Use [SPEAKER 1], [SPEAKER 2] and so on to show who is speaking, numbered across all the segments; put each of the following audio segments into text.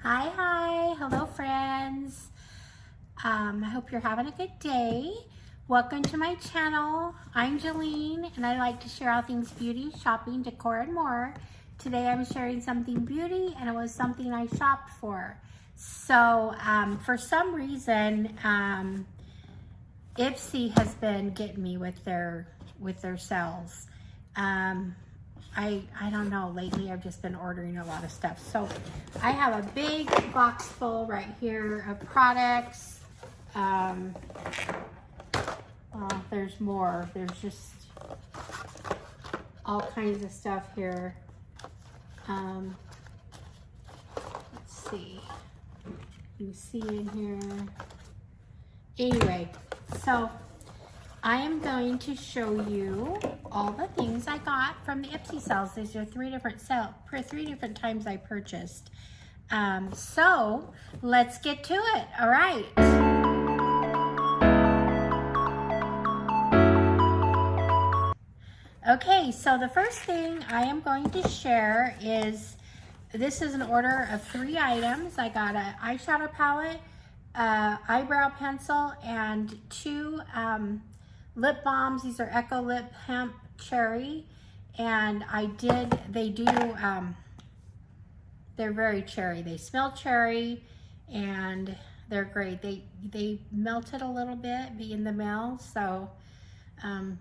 [SPEAKER 1] Hi, hello friends. I hope you're having a good day. Welcome to my channel. I'm Jolene and I like to share all things beauty, shopping, decor, and more. Today I'm sharing something beauty and it was something I shopped for. So for some reason, Ipsy has been getting me with their sales. I don't know, lately I've just been ordering a lot of stuff. So I have a big box full right here of products. There's more. There's just all kinds of stuff here. Let's see. You can see in here. Anyway, so I am going to show you all the things I got from the Ipsy sales. These are three different times I purchased. So let's get to it. All right. Okay, so the first thing I am going to share is, this is an order of 3 items. I got an eyeshadow palette, eyebrow pencil, and 2 lip balms. These are Echo Lip Hemp Cherry, and they're very cherry. They smell cherry, and they're great. They melted a little bit being the mail, so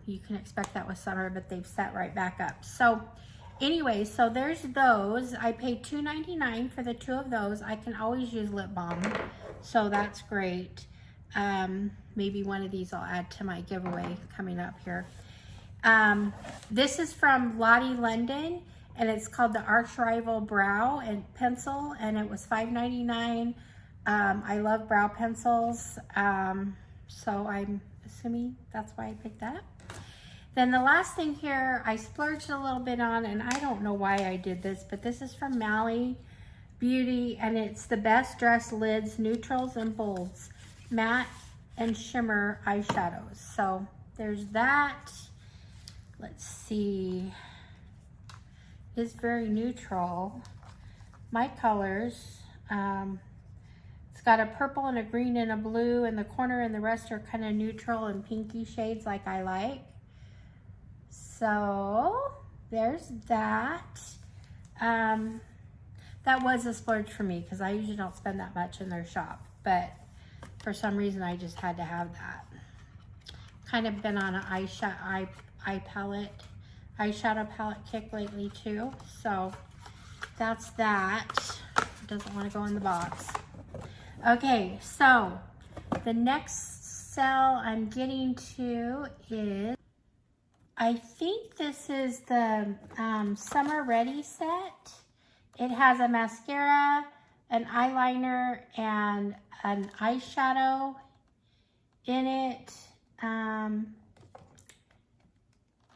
[SPEAKER 1] you can expect that with summer, but they've set right back up. So anyway, so there's those. I paid $2.99 for the 2 of those. I can always use lip balm, so that's great. Maybe one of these I'll add to my giveaway coming up here. This is from Lottie London, and it's called the Arch Rival Brow and Pencil, and it was $5.99. I love brow pencils, so I'm assuming that's why I picked that up. Then the last thing here, I splurged a little bit on, and I don't know why I did this, but this is from Mally Beauty, and it's the Best Dress Lids, Neutrals and Bolds, Matte and Shimmer Eyeshadows. So there's that. Let's see. It's very neutral. My colors. It's got a purple and a green and a blue in the corner, and the rest are kind of neutral and pinky shades like I like. So there's that. That was a splurge for me because I usually don't spend that much in their shop, but for some reason I just had to have that. Kind of been on an eyeshadow palette kick lately too. So that's that. Doesn't want to go in the box. Okay, so the next sale I'm getting to is, I think this is the Summer Ready set. It has a mascara, an eyeliner, and an eyeshadow in it.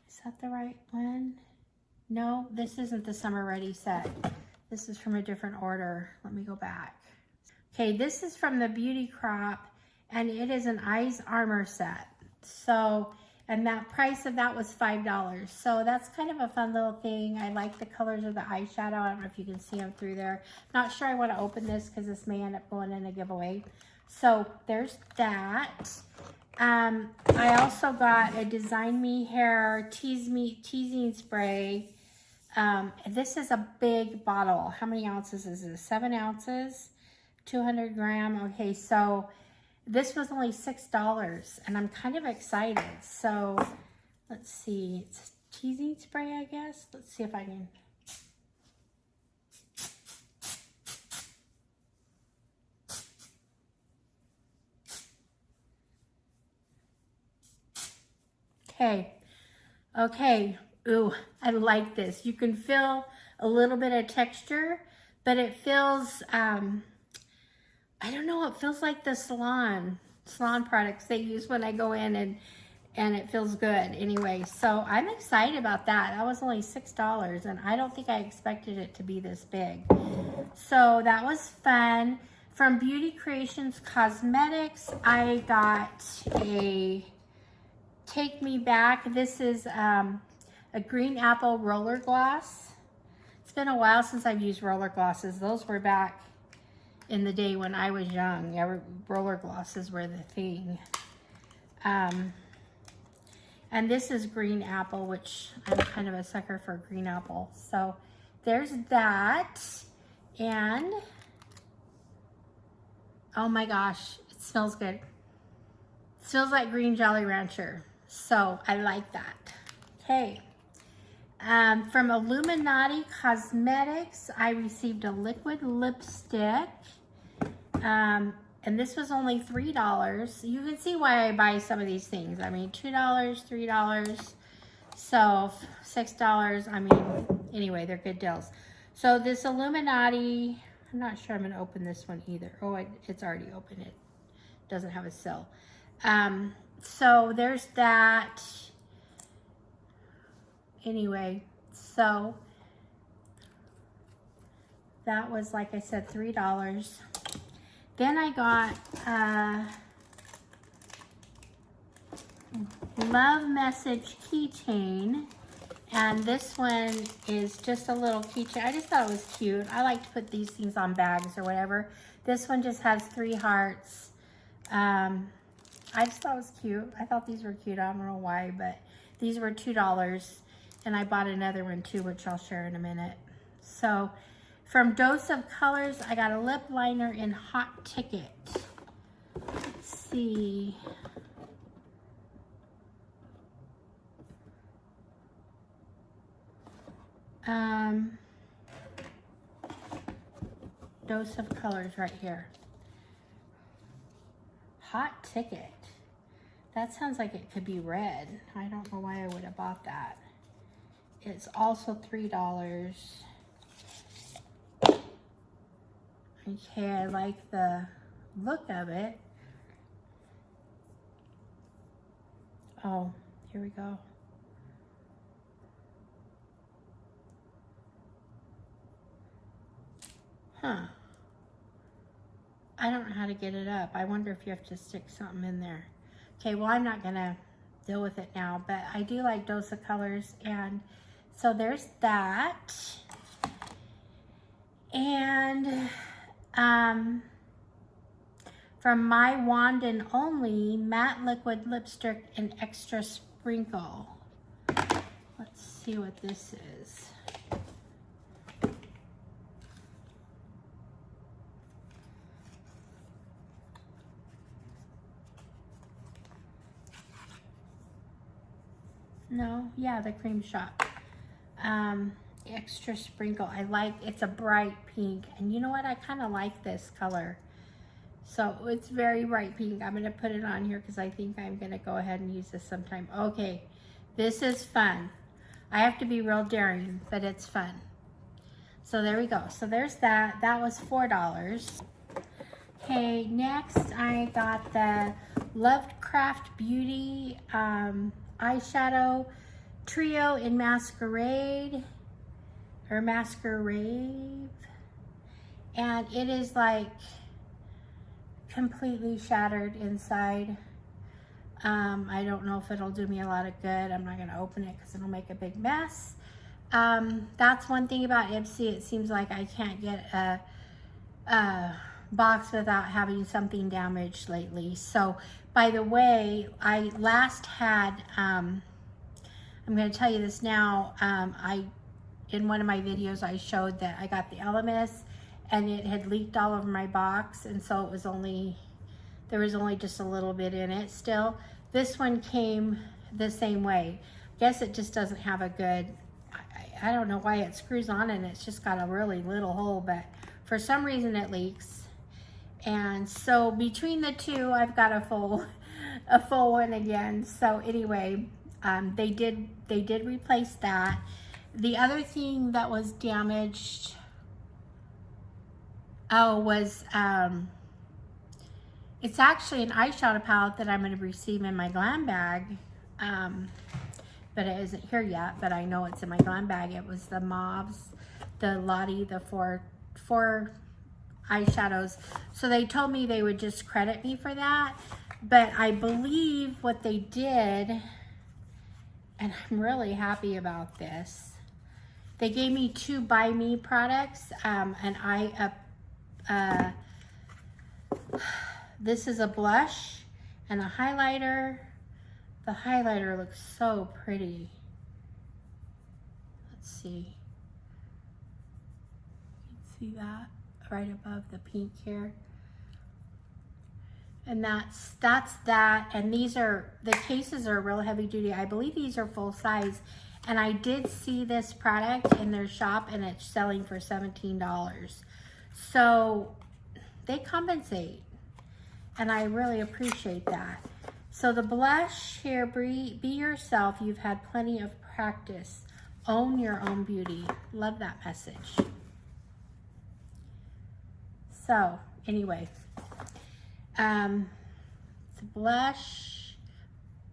[SPEAKER 1] Is that the right one? No, this isn't the Summer Ready set. This is from a different order. Let me go back. Okay, this is from the Beauty Crop, and it is an Eyes Armor set. So, and that price of that was $5. So that's kind of a fun little thing. I like the colors of the eyeshadow. I don't know if you can see them through there. Not sure I want to open this because this may end up going in a giveaway. So there's that. I also got a Design Me Hair teasing spray. This is a big bottle. How many ounces is this? 7 ounces, 200 gram. Okay, so this was only $6, and I'm kind of excited. So let's see, it's teasing spray, I guess. Let's see if I can. Okay. Ooh, I like this. You can feel a little bit of texture, but it feels, I don't know, it feels like the salon products they use when I go in, and it feels good anyway. So I'm excited about that. That was only $6, and I don't think I expected it to be this big. So that was fun. From Beauty Creations Cosmetics, I got a Take Me Back. This is a green apple roller gloss. It's been a while since I've used roller glosses. Those were back in the day when I was young. Roller glosses were the thing. And this is green apple, which I'm kind of a sucker for green apple. So there's that. And oh my gosh, it smells good. It smells like green Jolly Rancher. So I like that. Okay. From Illuminati Cosmetics, I received a liquid lipstick. And this was only $3. You can see why I buy some of these things. I mean, $2, $3. So $6. I mean, anyway, they're good deals. So this Illuminati, I'm not sure I'm going to open this one either. Oh, it's already open. It doesn't have a seal. So there's that. Anyway, so that was, like I said, $3. Then I got Love Message keychain. And this one is just a little keychain. I just thought it was cute. I like to put these things on bags or whatever. This one just has 3 hearts. I just thought it was cute. I thought these were cute. I don't know why, but these were $2. And I bought another one too, which I'll share in a minute. So from Dose of Colors, I got a lip liner in Hot Ticket. Let's see. Dose of Colors right here. Hot Ticket. That sounds like it could be red. I don't know why I would have bought that. It's also $3. Okay, I like the look of it. Oh, here we go. Huh. I don't know how to get it up. I wonder if you have to stick something in there. Okay, well, I'm not gonna deal with it now, but I do like Dose of Colors, and so there's that. And from My Wand and Only, matte liquid lipstick and extra sprinkle. Let's see what this is. No, yeah, the Cream Shop. Extra sprinkle. I like, it's a bright pink. And you know what? I kind of like this color. So it's very bright pink. I'm going to put it on here because I think I'm going to go ahead and use this sometime. Okay, this is fun. I have to be real daring, but it's fun. So there we go. So there's that. That was $4. Okay, next I got the Lovecraft Beauty eyeshadow trio in Masquerade or Masquerade, and it is like completely shattered inside. I don't know if it'll do me a lot of good. I'm not going to open it because it'll make a big mess. That's one thing about Ipsy. It seems like I can't get a box without having something damaged lately. So, by the way, I last had, I'm going to tell you this now, in one of my videos I showed that I got the LMS and it had leaked all over my box, and so it was only, there was only just a little bit in it still. This one came the same way. Guess it just doesn't have a good, I don't know why it screws on and it's just got a really little hole, but for some reason it leaks. And so between the two, I've got a full one again. So anyway, they did replace that. The other thing that was damaged, was it's actually an eyeshadow palette that I'm going to receive in my glam bag, but it isn't here yet, but I know it's in my glam bag. It was the mauves, the Lottie, the four eyeshadows. So they told me they would just credit me for that, but I believe what they did, and I'm really happy about this, they gave me 2 Buy Me products, an This is a blush and a highlighter. The highlighter looks so pretty. Let's see. You can see that right above the pink here. And that's that. And these are, the cases are real heavy duty. I believe these are full size. And I did see this product in their shop and it's selling for $17. So they compensate. And I really appreciate that. So the blush here, be yourself. You've had plenty of practice. Own your own beauty. Love that message. So anyway, it's a blush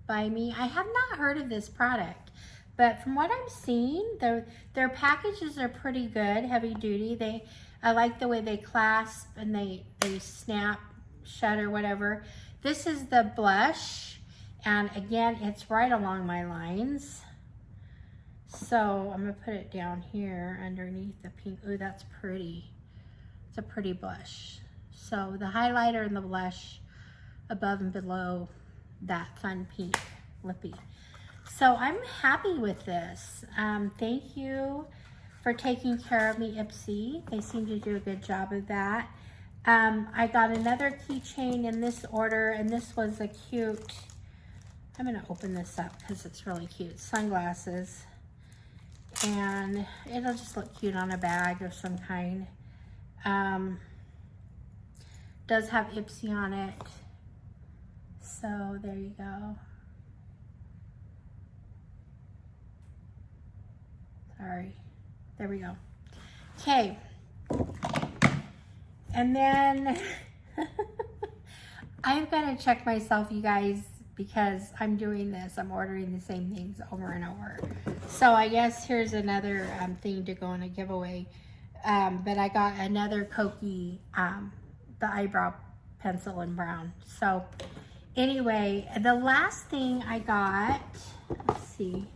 [SPEAKER 1] by me. I have not heard of this product, but from what I'm seeing, their packages are pretty good, heavy duty. I like the way they clasp and they snap shut or whatever. This is the blush, and again, it's right along my lines. So I'm gonna put it down here underneath the pink. Ooh, that's pretty. It's a pretty blush. So the highlighter and the blush above and below that fun pink lippy. So I'm happy with this. Thank you for taking care of me, Ipsy. They seem to do a good job of that. I got another keychain in this order, and this was a cute, I'm gonna open this up because it's really cute, sunglasses. And it'll just look cute on a bag of some kind. Does have Ipsy on it. So there you go. Sorry, there we go. Okay. And then I've got to check myself, you guys, because I'm doing this. I'm ordering the same things over and over. So I guess here's another thing to go in a giveaway. But I got another Koki, the eyebrow pencil in brown. So anyway, the last thing I got, let's see.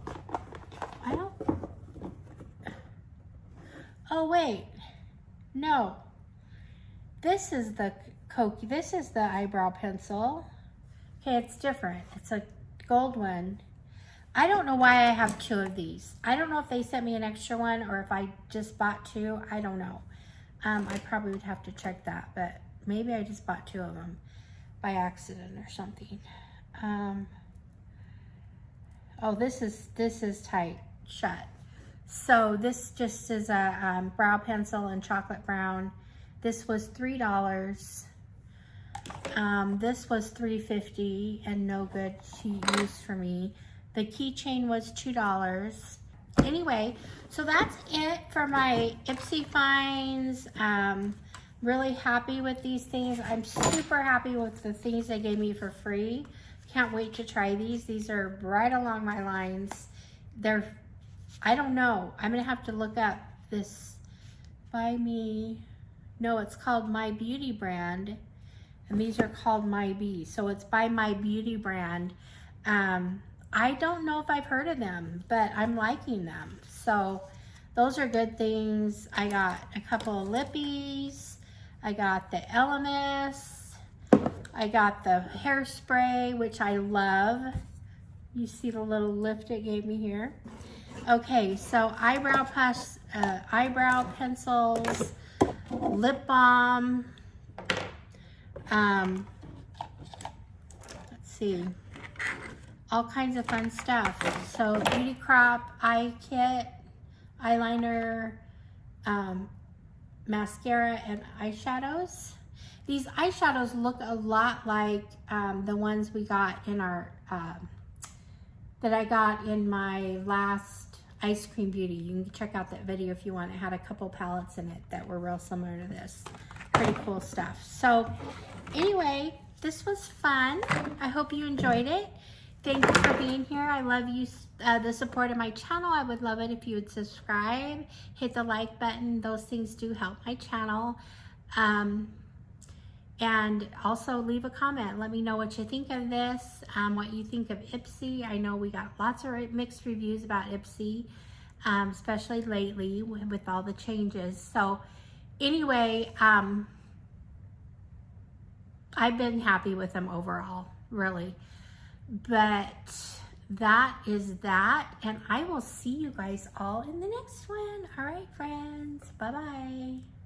[SPEAKER 1] Oh wait, no. This is the Koki, this is the eyebrow pencil. Okay, it's different. It's a gold one. I don't know why I have two of these. I don't know if they sent me an extra one or if I just bought two. I don't know. I probably would have to check that, but maybe I just bought two of them by accident or something. Oh, this is tight shut. So this just is a brow pencil in chocolate brown. This was $3. This was $3.50 and no good to use for me. The keychain was $2. Anyway, so that's it for my Ipsy finds. Really happy with these things. I'm super happy with the things they gave me for free. Can't wait to try these. These are right along my lines. They're, I don't know. I'm gonna have to look up this by me. No, it's called My Beauty Brand. And these are called My Bee. So it's by My Beauty Brand. I don't know if I've heard of them, but I'm liking them. So those are good things. I got a couple of lippies. I got the Elemis. I got the hairspray, which I love. You see the little lift it gave me here. Okay, so eyebrow pencils, lip balm. Let's see. All kinds of fun stuff. So Beauty Crop, eye kit, eyeliner, mascara, and eyeshadows. These eyeshadows look a lot like the ones we got in our, that I got in my last Ice Cream Beauty. You can check out that video if you want. It had a couple palettes in it that were real similar to this. Pretty cool stuff. So anyway, this was fun. I hope you enjoyed it. Thank you for being here. I love you, the support of my channel. I would love it if you would subscribe, hit the like button. Those things do help my channel. And also leave a comment. Let me know what you think of this, what you think of Ipsy. I know we got lots of mixed reviews about Ipsy, especially lately with all the changes. So anyway, I've been happy with them overall, really. But that is that, and I will see you guys all in the next one. All right, friends. Bye-bye.